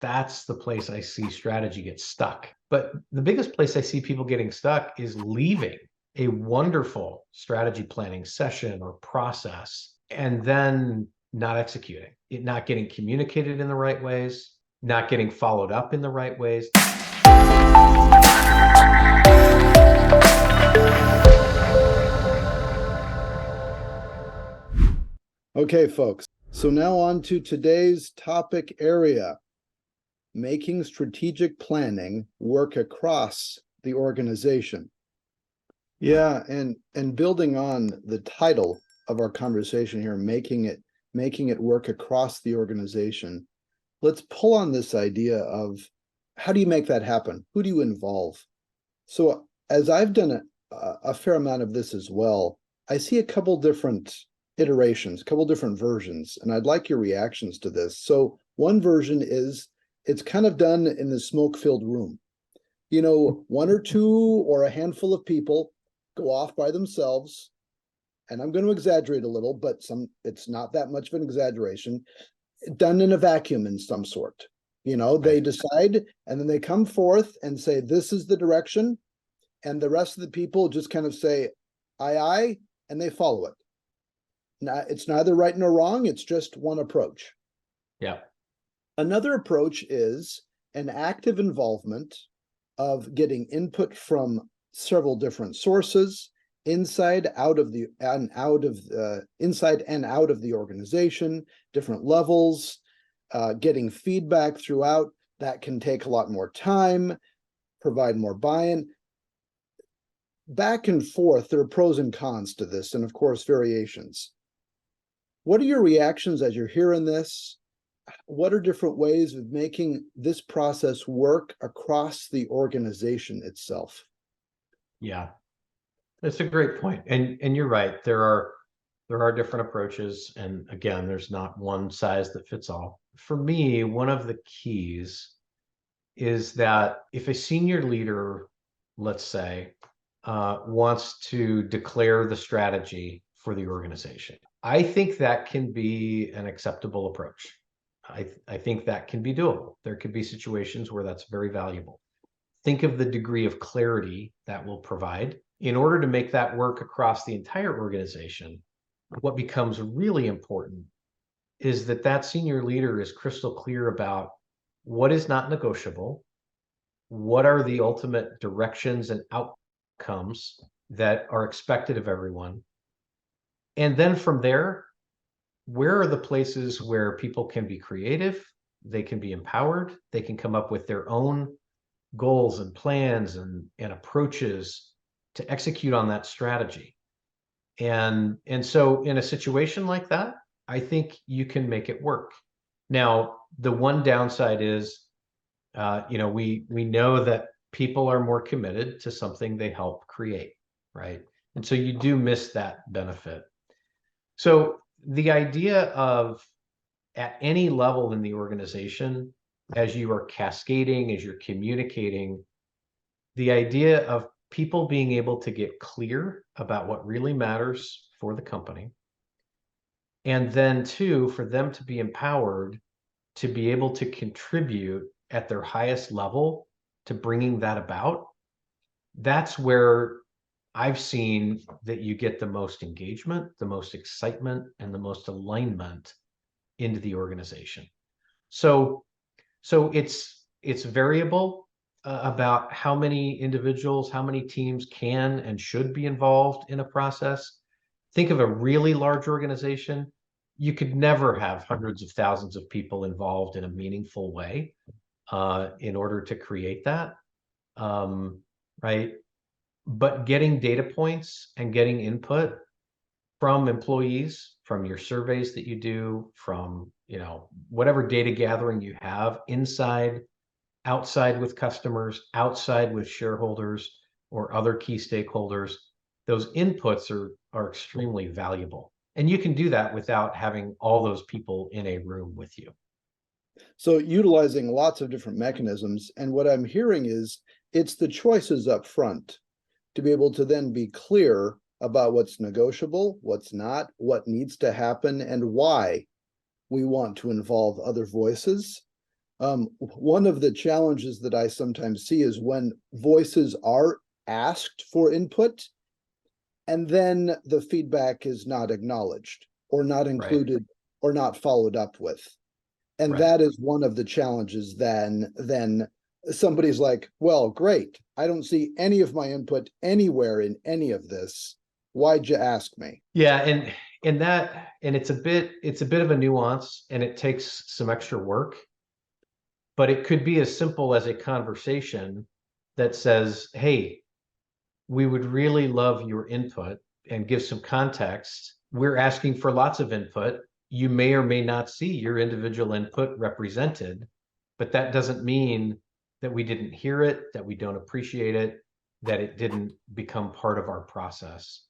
that's the place I see strategy get stuck. But the biggest place I see people getting stuck is leaving a wonderful strategy planning session or process and then not executing it, not getting communicated in the right ways, not getting followed up in the right ways. Okay, folks. So now on to today's topic area, making strategic planning work across the organization. Yeah, and building on the title of our conversation here, making it work across the organization. Let's pull on this idea of how do you make that happen? Who do you involve? So as I've done a fair amount of this as well, I see a couple different iterations, a couple different versions, and I'd like your reactions to this. So one version is it's kind of done in the smoke-filled room. You know, one or two or a handful of people go off by themselves, and I'm going to exaggerate a little, but it's not that much of an exaggeration, done in a vacuum in some sort. You know, they decide and then they come forth and say, this is the direction. And the rest of the people just kind of say, aye, aye, and they follow it. Now, it's neither right nor wrong. It's just one approach. Yeah. Another approach is an active involvement of getting input from several different sources, inside and out of the organization, different levels, getting feedback throughout. That can take a lot more time, provide more buy-in. Back and forth, there are pros and cons to this, and of course, variations. What are your reactions as you're hearing this? What are different ways of making this process work across the organization itself? Yeah, that's a great point. And you're right. There are different approaches. And again, there's not one size that fits all. For me, one of the keys is that if a senior leader, let's say, wants to declare the strategy for the organization, I think that can be an acceptable approach. I think that can be doable. There could be situations where that's very valuable. Think of the degree of clarity that will provide. In order to make that work across the entire organization, what becomes really important is that that senior leader is crystal clear about what is not negotiable, what are the ultimate directions and outcomes that are expected of everyone. And then from there, where are the places where people can be creative, they can be empowered, they can come up with their own goals and plans and approaches to execute on that strategy. And so in a situation like that, I think you can make it work. Now, the one downside is, we know that people are more committed to something they help create, right? And so you do miss that benefit. So the idea of at any level in the organization, as you are cascading, as you're communicating, the idea of people being able to get clear about what really matters for the company. And then two, for them to be empowered to be able to contribute at their highest level to bringing that about. That's where I've seen that you get the most engagement, the most excitement, and the most alignment into the organization. So it's variable about how many individuals, how many teams can and should be involved in a process. Think of a really large organization. You could never have hundreds of thousands of people involved in a meaningful way in order to create that, right? But getting data points and getting input from employees, from your surveys that you do, from whatever data gathering you have inside, outside with customers, outside with shareholders or other key stakeholders, those inputs are extremely valuable. And you can do that without having all those people in a room with you. So utilizing lots of different mechanisms. And what I'm hearing is it's the choices up front to be able to then be clear about what's negotiable, what's not, what needs to happen, and why we want to involve other voices. One of the challenges that I sometimes see is when voices are asked for input and then the feedback is not acknowledged or not Right, included or not followed up with. And right. that is one of the challenges. Then somebody's like, well, great. I don't see any of my input anywhere in any of this. Why'd you ask me? Yeah, and it's a bit of a nuance and it takes some extra work, but it could be as simple as a conversation that says, "Hey, we would really love your input," and give some context. We're asking for lots of input. You may or may not see your individual input represented, but that doesn't mean that we didn't hear it, that we don't appreciate it, that it didn't become part of our process.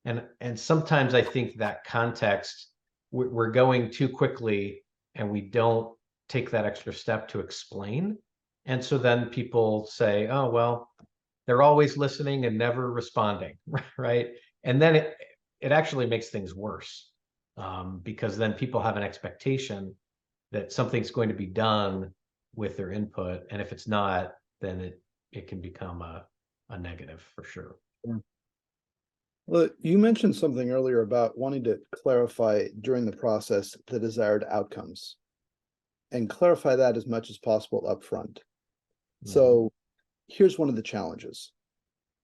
And sometimes I think that context, we're going too quickly and we don't take that extra step to explain. And so then people say, oh, well, they're always listening and never responding, right? And then it actually makes things worse, because then people have an expectation that something's going to be done with their input, and if it's not, then it can become a negative for sure. Well, you mentioned something earlier about wanting to clarify during the process the desired outcomes and clarify that as much as possible up front. Mhm. So here's one of the challenges.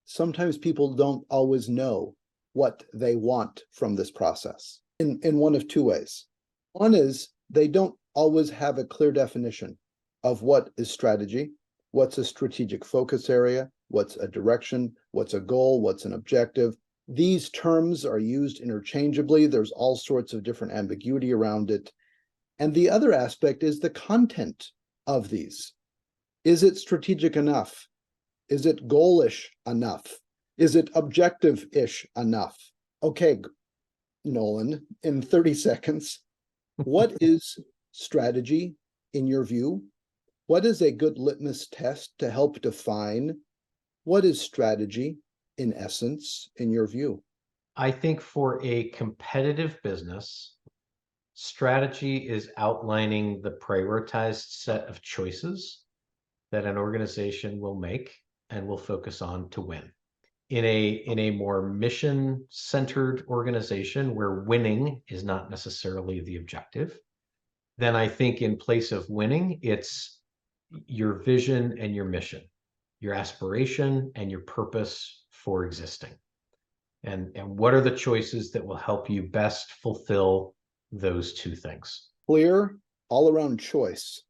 Sometimes people don't always know what they want from this process in one of two ways. One is they don't always have a clear definition of what is strategy, what's a strategic focus area, what's a direction, what's a goal, what's an objective. These terms are used interchangeably. There's all sorts of different ambiguity around it. And the other aspect is the content of these. Is it strategic enough? Is it goalish enough? Is it objective-ish enough? Okay, Nolan, in 30 seconds, what is strategy in your view? What is a good litmus test to help define what is strategy in essence in your view? I think for a competitive business, strategy is outlining the prioritized set of choices that an organization will make and will focus on to win. In a more mission centered organization where winning is not necessarily the objective, then I think in place of winning, it's your vision and your mission, your aspiration and your purpose for existing. And what are the choices that will help you best fulfill those two things? Clear, all around choice.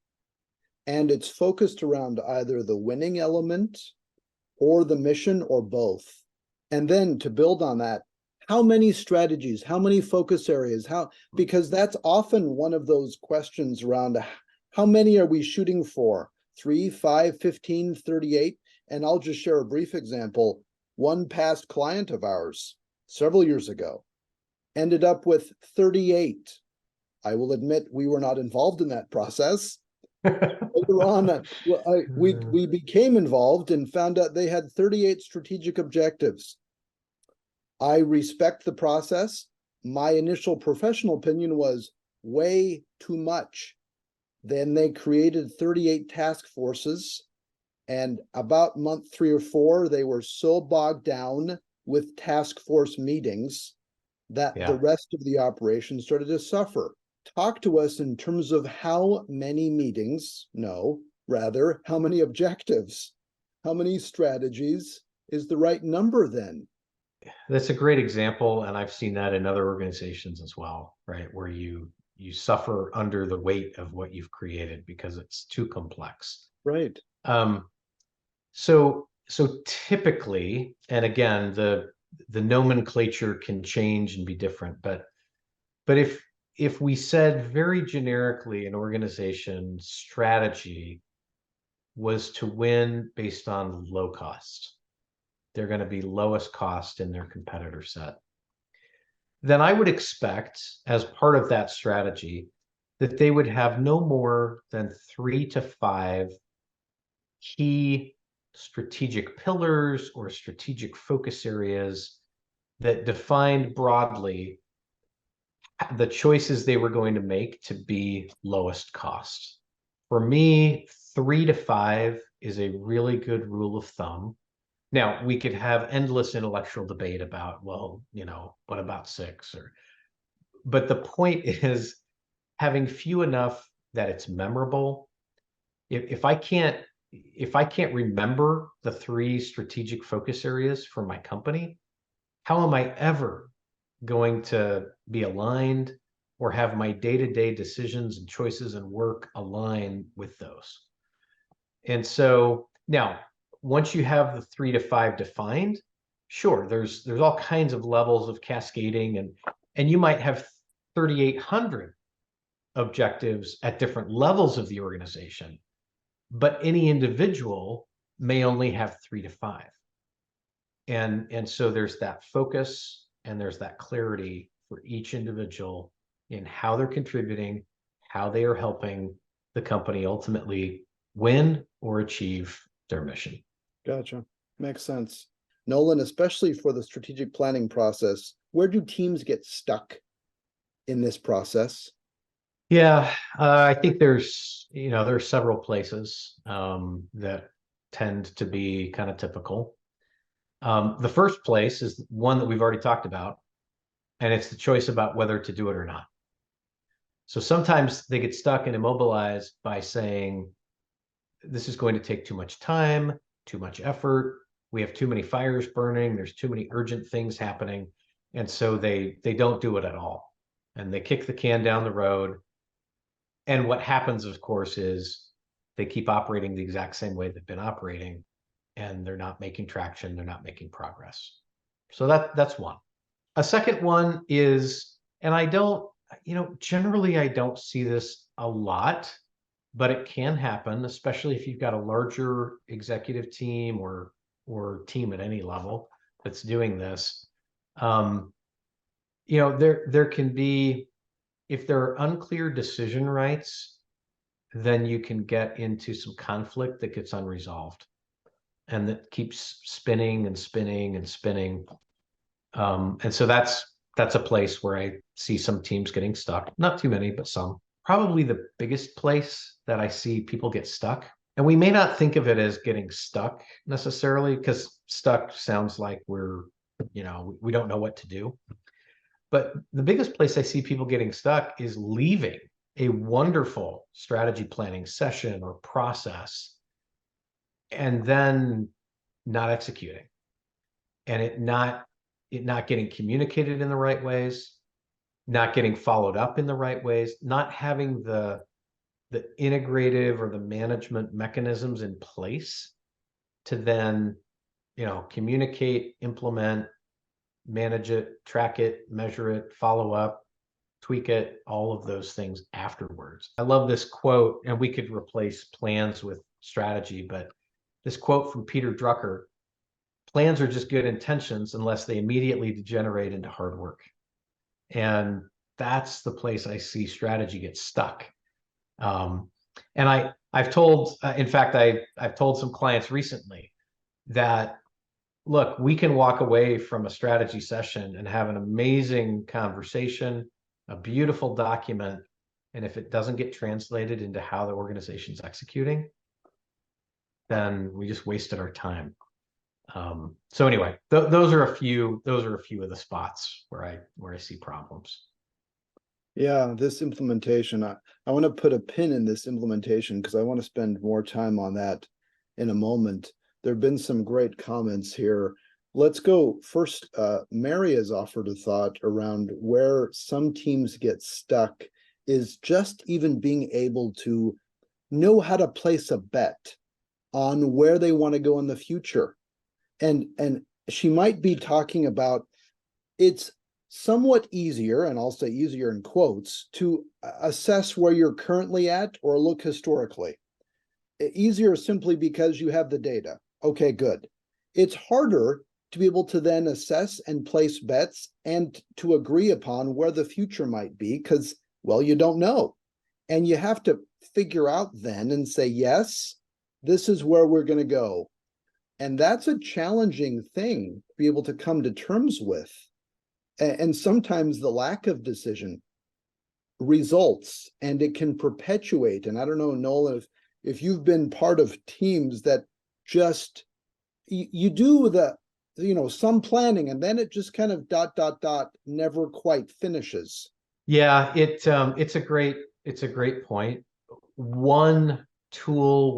And it's focused around either the winning element or the mission or both. And then to build on that, how many strategies, how many focus areas, because that's often one of those questions around how many are we shooting for? 3, 5, 15, 38? And I'll just share a brief example. One past client of ours several years ago ended up with 38. I will admit we were not involved in that process. Later on, we became involved and found out they had 38 strategic objectives. I respect the process. My initial professional opinion was way too much. Then they created 38 task forces, and about month 3 or 4, they were so bogged down with task force meetings that the Yeah. rest of the operation started to suffer. Talk to us in terms of how many meetings, no, rather, how many objectives, how many strategies is the right number then? That's a great example, and I've seen that in other organizations as well, right? Where you suffer under the weight of what you've created because it's too complex. Right. Um, so typically, and again, the nomenclature can change and be different, but if we said very generically an organization strategy was to win based on low cost, they're going to be lowest cost in their competitor set, then I would expect as part of that strategy that they would have no more than 3 to 5 key strategic pillars or strategic focus areas that defined broadly the choices they were going to make to be lowest cost. For me, 3 to 5 is a really good rule of thumb. Now, we could have endless intellectual debate about, well, what about 6? But the point is having few enough that it's memorable. If I can't remember the 3 strategic focus areas for my company, how am I ever going to be aligned or have my day-to-day decisions and choices and work align with those? And so now, once you have the 3 to 5 defined, sure, there's all kinds of levels of cascading, and you might have 3,800 objectives at different levels of the organization, but any individual may only have 3 to 5. And so there's that focus and there's that clarity for each individual in how they're contributing, how they are helping the company ultimately win or achieve their mission. Gotcha. Makes sense. Nolan, especially for the strategic planning process, where do teams get stuck in this process? Yeah, I think there's several places that tend to be kind of typical. The first place is one that we've already talked about, and it's the choice about whether to do it or not. So sometimes they get stuck and immobilized by saying, this is going to take too much time, too much effort. We have too many fires burning. There's too many urgent things happening. And so they don't do it at all. And they kick the can down the road. And what happens, of course, is they keep operating the exact same way they've been operating, and they're not making traction. They're not making progress. So that's one. A second one is, and I don't, generally I don't see this a lot, but it can happen, especially if you've got a larger executive team or team at any level that's doing this. There can be, if there are unclear decision rights, then you can get into some conflict that gets unresolved and that keeps spinning and spinning and spinning. And so that's a place where I see some teams getting stuck. Not too many, but some. Probably the biggest place that I see people get stuck, and we may not think of it as getting stuck necessarily, because stuck sounds like we don't know what to do. But the biggest place I see people getting stuck is leaving a wonderful strategy planning session or process and then not executing, and it not getting communicated in the right ways, not getting followed up in the right ways, not having the integrative or the management mechanisms in place to then, communicate, implement, manage it, track it, measure it, follow up, tweak it, all of those things afterwards. I love this quote, and we could replace plans with strategy, but this quote from Peter Drucker: plans are just good intentions unless they immediately degenerate into hard work. And that's the place I see strategy get stuck. And I've told, in fact, I've told some clients recently that, look, we can walk away from a strategy session and have an amazing conversation, a beautiful document, and if it doesn't get translated into how the organization's executing, then we just wasted our time. So anyway, those are a few of the spots where I see problems. Yeah, this implementation, I want to put a pin in this implementation because I want to spend more time on that in a moment. There have been some great comments here. Let's go first. Mary has offered a thought around where some teams get stuck is just even being able to know how to place a bet on where they want to go in the future. And she might be talking about, it's somewhat easier, and I'll say easier in quotes, to assess where you're currently at or look historically. Easier simply because you have the data. Okay, good. It's harder to be able to then assess and place bets and to agree upon where the future might be because, well, you don't know. And you have to figure out then and say, yes, this is where we're going to go. And that's a challenging thing to be able to come to terms with. And sometimes the lack of decision results and it can perpetuate. And I don't know, Nolan, if you've been part of teams that just you do the some planning and then it just kind of never quite finishes. Yeah, it's a great point. One tool,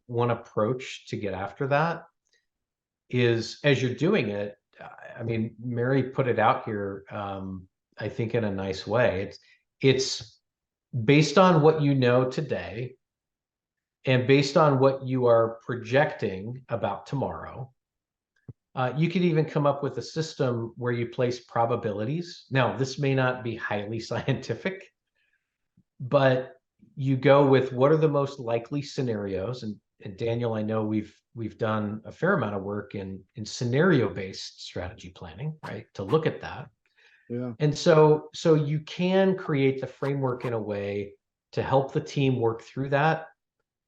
one approach to get after that is, as you're doing it, I mean, Mary put it out here, I think in a nice way. It's based on what you know today and based on what you are projecting about tomorrow. You could even come up with a system where you place probabilities. Now, this may not be highly scientific, but you go with what are the most likely scenarios. And Daniel, I know we've done a fair amount of work in scenario-based strategy planning, right? To look at that. Yeah. And so you can create the framework in a way to help the team work through that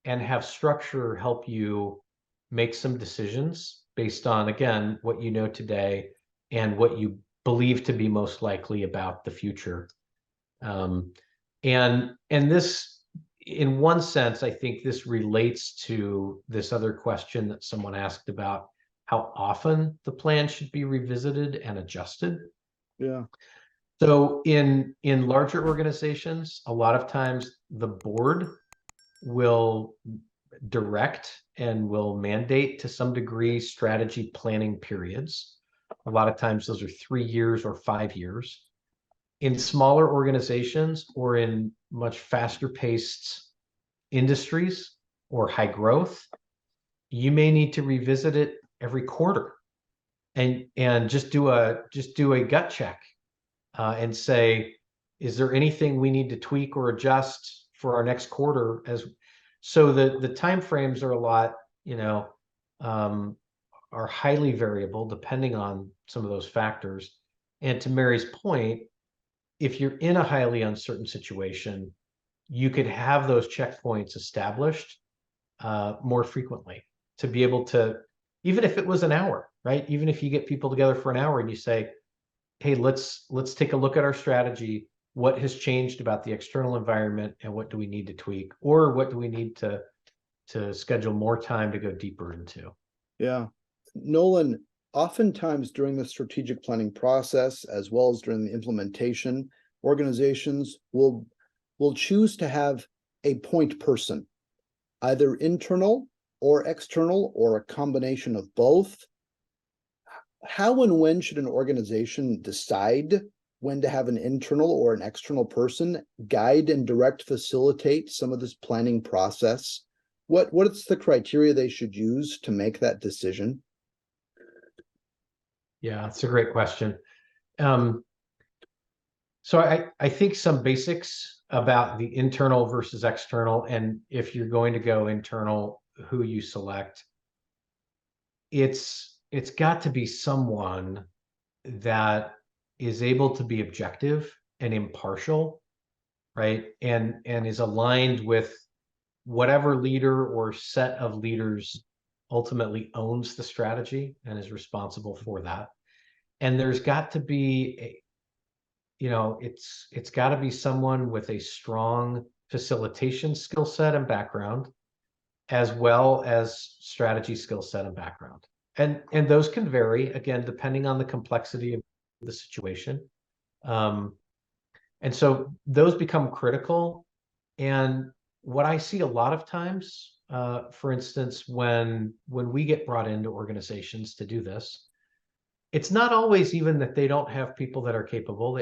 and have structure help you make some decisions based on, again, what you know today and what you believe to be most likely about the future. And this, in one sense, I think this relates to this other question that someone asked about how often the plan should be revisited and adjusted. Yeah. So in larger organizations, a lot of times the board will direct and will mandate to some degree strategy planning periods. A lot of times those are 3 years or 5 years. In smaller organizations or in much faster paced industries or high growth, you may need to revisit it every quarter and just do a gut check and say, is there anything we need to tweak or adjust for our next quarter? As so the time frames are a lot, are highly variable depending on some of those factors. And to Mary's point, if you're in a highly uncertain situation, you could have those checkpoints established more frequently to be able to, even if it was an hour, right? Even if you get people together for an hour and you say, hey, let's take a look at our strategy. What has changed about the external environment and what do we need to tweak, or what do we need to schedule more time to go deeper into? Yeah. Nolan, oftentimes during the strategic planning process, as well as during the implementation, organizations will choose to have a point person, either internal or external, or a combination of both. How and when should an organization decide when to have an internal or an external person guide and direct, facilitate some of this planning process? What's the criteria they should use to make that decision? Yeah, it's a great question. So I think some basics about the internal versus external, and if you're going to go internal, who you select. It's got to be someone that is able to be objective and impartial, right? And is aligned with whatever leader or set of leaders ultimately owns the strategy and is responsible for that. And there's got to be it's got to be someone with a strong facilitation skill set and background, as well as strategy skill set and background. And those can vary, again, depending on the complexity of the situation. And so those become critical. And what I see a lot of times, for instance, when we get brought into organizations to do this, it's not always even that they don't have people that are capable.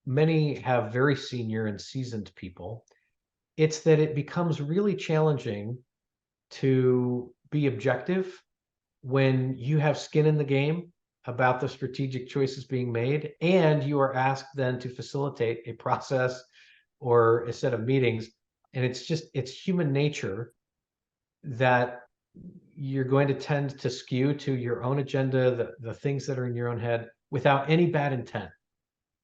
Many have very senior and seasoned people. It's that it becomes really challenging to be objective when you have skin in the game about the strategic choices being made, and you are asked then to facilitate a process or a set of meetings. And it's human nature that you're going to tend to skew to your own agenda, the things that are in your own head, without any bad intent,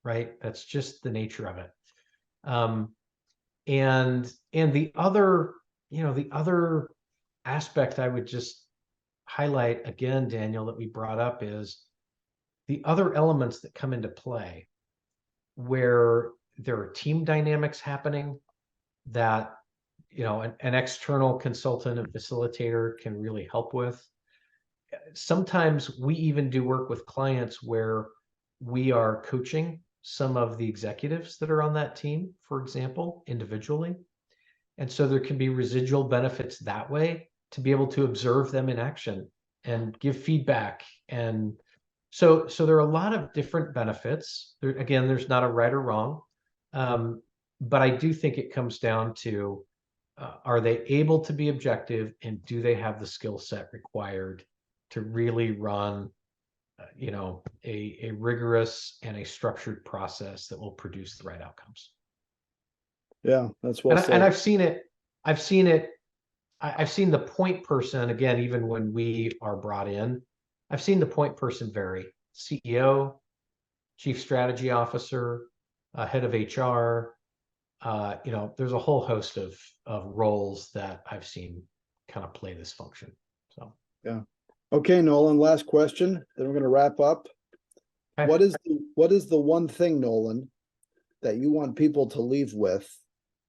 right? That's just the nature of it. And the other aspect I would just highlight again, Daniel, that we brought up is the other elements that come into play, where there are team dynamics happening that, an external consultant and facilitator can really help with. Sometimes we even do work with clients where we are coaching some of the executives that are on that team, for example, individually. And so there can be residual benefits that way to be able to observe them in action and give feedback. And so there are a lot of different benefits. Again, there's not a right or wrong. But I do think it comes down to, are they able to be objective, and do they have the skill set required to really run, a rigorous and a structured process that will produce the right outcomes. Yeah, that's well said. And I've seen it. I've seen the point person, again, even when we are brought in, I've seen the point person vary. CEO, chief strategy officer, head of HR, there's a whole host of roles that I've seen kind of play this function. So, yeah. Okay, Nolan, last question, then we're going to wrap up. okay. What is the one thing, Nolan, that you want people to leave with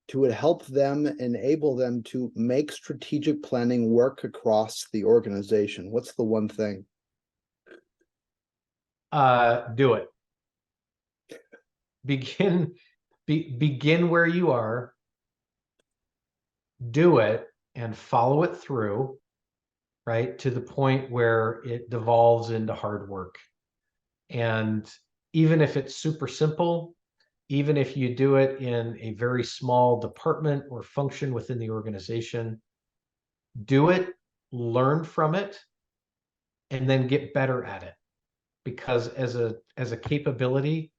to help them, enable them to make strategic planning work across the organization? What's the one thing? Do it. Begin where you are, do it, and follow it through, right, to the point where it devolves into hard work. And even if it's super simple, even if you do it in a very small department or function within the organization, do it, learn from it, and then get better at it. Because as a capability,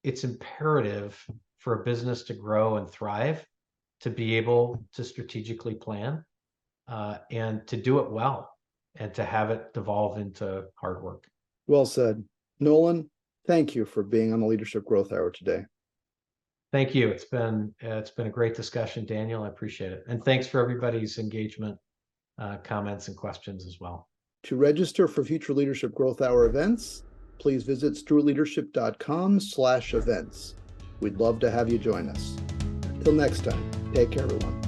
it's imperative for a business to grow and thrive, to be able to strategically plan, and to do it well, and to have it devolve into hard work. Well said. Nolan, thank you for being on the Leadership Growth Hour today. Thank you. It's been a great discussion, Daniel. I appreciate it. And thanks for everybody's engagement, comments, and questions as well. To register for future Leadership Growth Hour events, please visit stewartleadership.com/events. We'd love to have you join us. Till next time, take care, everyone.